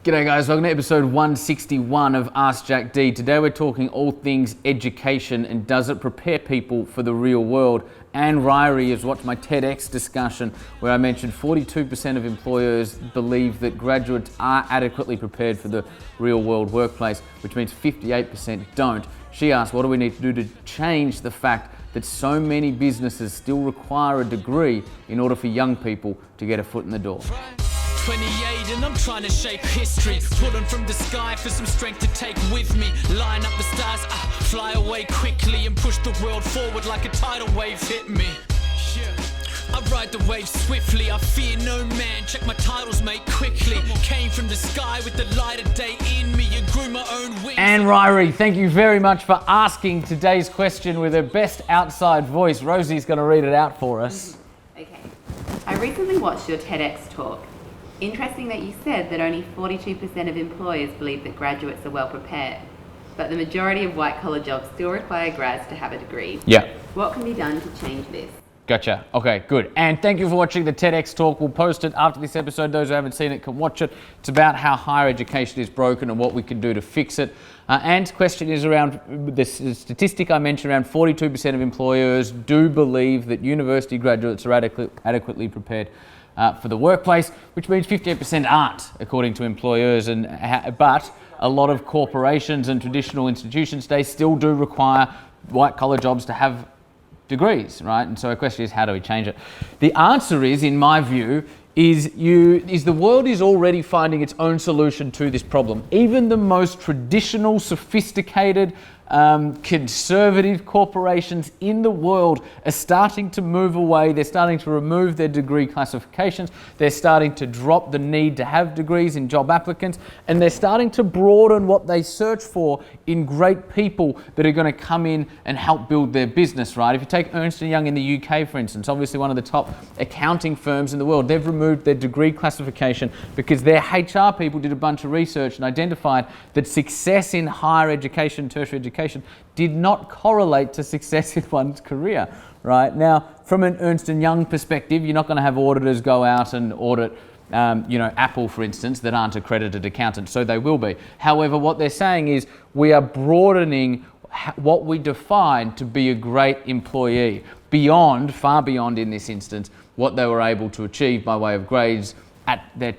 G'day guys, welcome to episode 161 of Ask Jack D. Today we're talking all things education and does it prepare people for the real world. Anne Ryrie has watched my TEDx discussion where I mentioned 42% of employers believe that graduates are adequately prepared for the real world workplace, which means 58% don't. She asked, what do we need to do to change the fact that so many businesses still require a degree in order for young people to get a foot in the door? 28 and I'm trying to shape history, pulling from the sky for some strength to take with me, line up the stars, fly away quickly and push the world forward like a tidal wave hit me. I ride the wave swiftly, I fear no man, check my titles mate quickly, came from the sky with the light of day in me and grew my own wings. Anne Ryrie, thank you very much for asking today's question with her best outside voice. Rosie's going to read it out for us. Okay, I recently watched your TEDx talk. Interesting that you said that only 42% of employers believe that graduates are well prepared, but the majority of white-collar jobs still require grads to have a degree. Yeah. What can be done to change this? Gotcha. Okay, good. And thank you for watching the TEDx talk. We'll post it after this episode. Those who haven't seen it can watch it. It's about how higher education is broken and what we can do to fix it. Anne's question is around this statistic I mentioned, around 42% of employers do believe that university graduates are adequately prepared for the workplace, which means 58% aren't, according to employers. But a lot of corporations and traditional institutions, they still do require white-collar jobs to have degrees, right? And so the question is, how do we change it? The answer is, in my view, is the world is already finding its own solution to this problem. Even the most traditional, sophisticated, conservative corporations in the world are starting to move away. They're starting to remove their degree classifications. They're starting to drop the need to have degrees in job applicants, and they're starting to broaden what they search for in great people that are going to come in and help build their business, right? If you take Ernst & Young in the UK, for instance, obviously one of the top accounting firms in the world, they've removed their degree classification because their HR people did a bunch of research and identified that success in higher education, tertiary education, did not correlate to success in one's career, right? Now, from an Ernst & Young perspective, you're not going to have auditors go out and audit, Apple, for instance, that aren't accredited accountants, so they will be. However, what they're saying is we are broadening what we define to be a great employee far beyond in this instance, what they were able to achieve by way of grades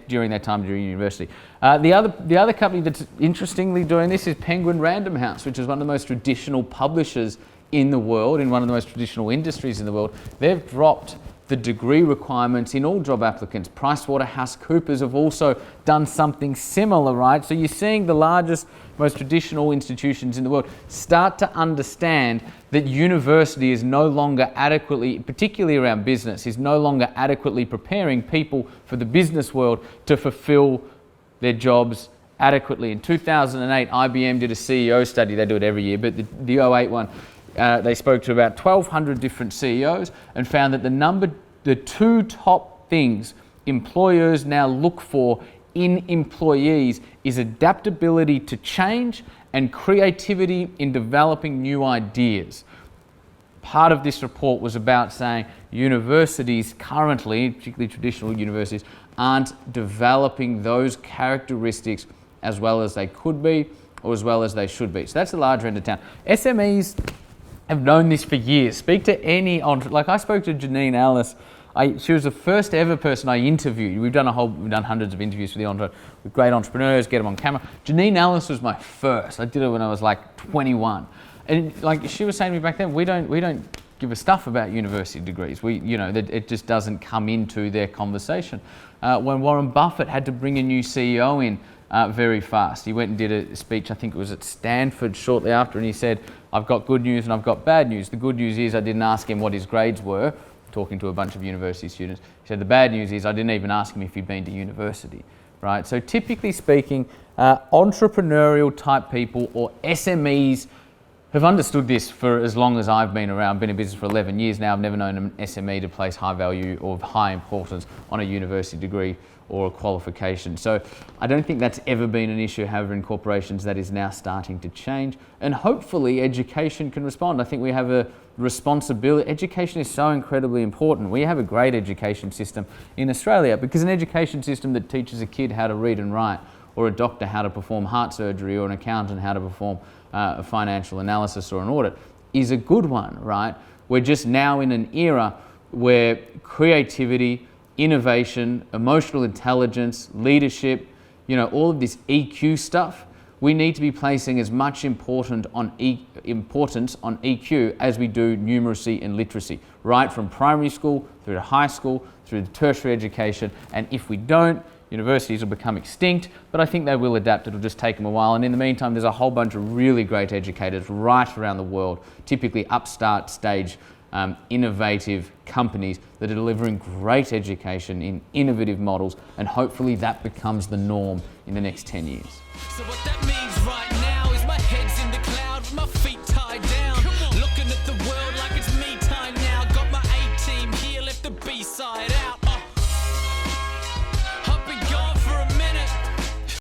during their time during university. The other company that's interestingly doing this is Penguin Random House, which is one of the most traditional publishers in the world, in one of the most traditional industries in the world. They've dropped the degree requirements in all job applicants. PricewaterhouseCoopers have also done something similar, right? So you're seeing the largest, most traditional institutions in the world start to understand that university is no longer adequately, particularly around business, is no longer adequately preparing people for the business world to fulfill their jobs adequately. In 2008, IBM did a CEO study. They do it every year, but the 08 one, they spoke to about 1,200 different CEOs and found that the two top things employers now look for in employees is adaptability to change and creativity in developing new ideas. Part of this report was about saying universities currently, particularly traditional universities, aren't developing those characteristics as well as they could be or as well as they should be. So that's the larger end of town. SMEs have known this for years. Speak to any like I spoke to Janine Ellis. She was the first ever person I interviewed. We've done hundreds of interviews with great entrepreneurs, get them on camera. Janine Ellis was my first. I did it when I was like 21. And like she was saying to me back then, we don't give a stuff about university degrees. It just doesn't come into their conversation. When Warren Buffett had to bring a new CEO in very fast, he went and did a speech, I think it was at Stanford shortly after, and he said, I've got good news and I've got bad news. The good news is I didn't ask him what his grades were, talking to a bunch of university students. He said the bad news is I didn't even ask him if he'd been to university, right? So typically speaking, entrepreneurial type people or SMEs have understood this for as long as I've been around. I've been in business for 11 years now. I've never known an SME to place high value or high importance on a university degree or a qualification. So I don't think that's ever been an issue. However, in corporations, that is now starting to change. And hopefully education can respond. I think we have a responsibility. Education is so incredibly important. We have a great education system in Australia because an education system that teaches a kid how to read and write or a doctor how to perform heart surgery, or an accountant how to perform a financial analysis or an audit, is a good one, right? We're just now in an era where creativity, innovation, emotional intelligence, leadership, all of this EQ stuff, we need to be placing as much importance on EQ as we do numeracy and literacy, right from primary school through to high school, through to tertiary education. And if we don't, universities will become extinct, but I think they will adapt. It'll just take them a while. And in the meantime, there's a whole bunch of really great educators right around the world, typically upstart stage, innovative companies that are delivering great education in innovative models, and hopefully that becomes the norm in the next 10 years. So what that means right now is my head's in the cloud with my feet tied down, looking at the world